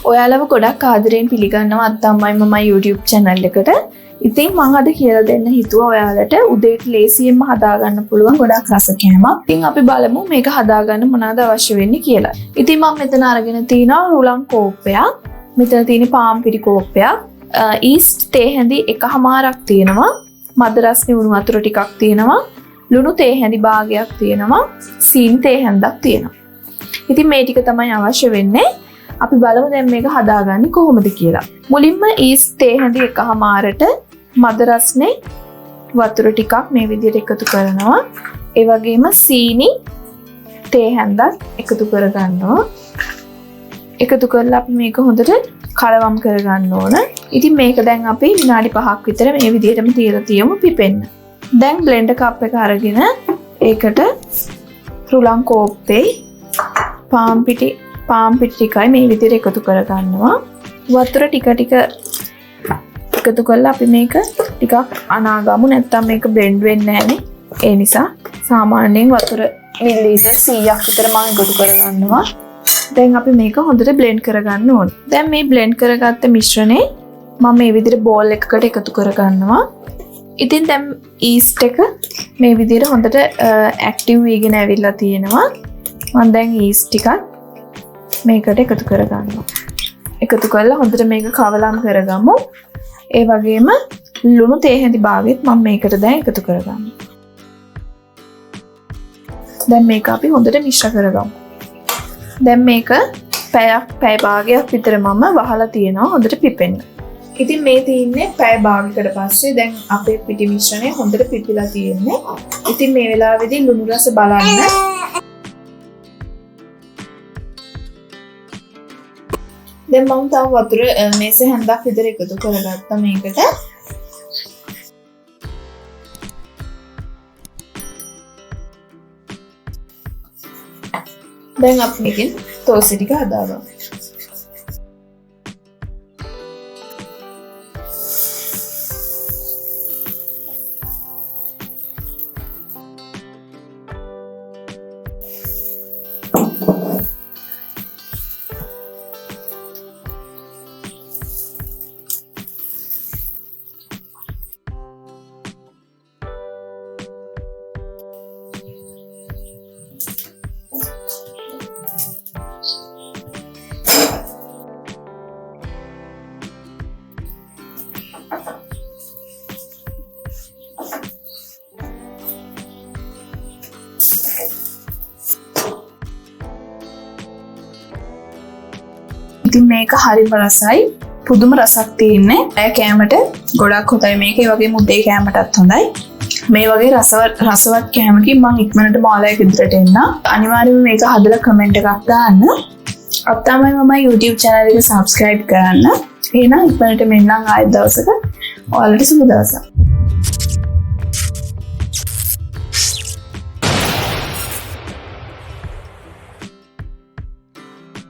ඔයාලව ගොඩක් ආදරයෙන් පිළිගන්නවා අත්තම්මයි මමයි YouTube channel එකට. ඉතින් මම අද කියලා දෙන්න හිතුවා ඔයාලට උදේට ලේසියෙන්ම හදාගන්න පුළුවන් ගොඩක් රස කෑමක්. ඉතින් අපි බලමු මේක හදාගන්න මොනවද අවශ්‍ය වෙන්නේ කියලා. ඉතින් මම මෙතන අරගෙන තිනවා රුලන් කෝප්පයක්. මෙතන තියෙන පාන් පිටි කෝප්පයක්. ඊස්ට් තේ හැඳි එකහමාරක් තියෙනවා. මද රස් නිවුණු වතුර ටිකක් තියෙනවා. ලුණු තේ හැඳි භාගයක් තියෙනවා. සීනි තේ හැන්දක් තියෙනවා. ඉතින් මේ ටික තමයි අවශ්‍ය වෙන්නේ. අපි බලමු දැන් මේක හදාගන්නේ කොහොමද කියලා. මුලින්ම ඊස්ට් තේ හැඳි එකහමාරට මද රස්නේ වතුර ටිකක් මේ විදිහට එකතු කරනවා. ඒ වගේම සීනි තේ හැන්දක් එකතු කරගන්නවා. එකතු කරලා අපි මේක හොඳට කලවම් කරගන්න ඕන. ඉතින් මේක දැන් අපි විනාඩි 5ක් විතර මේ විදිහටම තියලා තියමු පිපෙන්න. දැන් බ්ලෙන්ඩර් කප් එක අරගෙන ඒකට රුලන් කෝප්පේ පාන් පිටි ටිකයි මේ විදිහට එකතු කරගන්නවා. වතුර ටික එකතු කරලා අපි මේක ටිකක් අනාගමු. නැත්තම් මේක බ්ලෙන්ඩ් වෙන්නේ නැහැනේ. ඒ නිසා සාමාන්‍යයෙන් වතුර මිලිලීටර් 100ක් විතර මම එකතු කරගන්නවා. දැන් අපි මේක හොඳට බ්ලෙන්ඩ් කරගන්න ඕනේ. දැන් මේ බ්ලෙන්ඩ් කරගත්ත මිශ්‍රණේ මම මේ විදිහට බෝල් එකකට එකතු කරගන්නවා. ඉතින් දැන් ඊස්ට් එක මේ විදිහට හොඳට ඇක්ටිව් වෙගෙන ඇවිල්ලා තියෙනවා. මම දැන් ඊස්ට් ටිකක් මේකට එකතු කරගන්නවා. එකතු කරලා හොඳට මේක කවලම් කරගමු. ඒ වගේම ලුණු තේ හැඳි භාගෙත් මම මේකට දැන් එකතු කරගන්නවා. දැන් මේක අපි හොඳට මිශ්‍ර කරගමු. දැන් මේක පැය භාගයක් විතර මම වහලා තියෙනවා හොඳට පිපෙන්න. ඉතින් මේ තියෙන්නේ පැය භාගයකට පස්සේ දැන් අපේ පිටි මිශ්‍රණය හොඳට පිපිලා තියෙන්නේ. ඉතින් මේ වෙලාවේදී ලුණු රස බලන්න. දැන් මම තව වතුර මේස හැන්දක් විතර එකතු කරගත්තා මේකට. දැන් අපි මේකෙන් තෝසි ටික හදාගමු. ඉතින් මේක හරිම රසයි. පුදුම රසක් තියෙන්නේ. අය කෑමට ගොඩක් හොඳයි මේක. ඒ වගේම උදේ කෑමටත් හොඳයි. මේ වගේ රසවත් කෑමකින් මම ඉක්මනටම ඔයාලගේ ගෙදරට එන්න. අනිවාර්යයෙන්ම මේක හදලා කමෙන්ට් එකක් දාන්න. අත්තම්මයි මමයි YouTube channel එක subscribe කරන්න. එහෙනම් ඉක්මනට මෙන්නම් ආයෙත් දවසක. ඔයාලට සුබ දවසක්.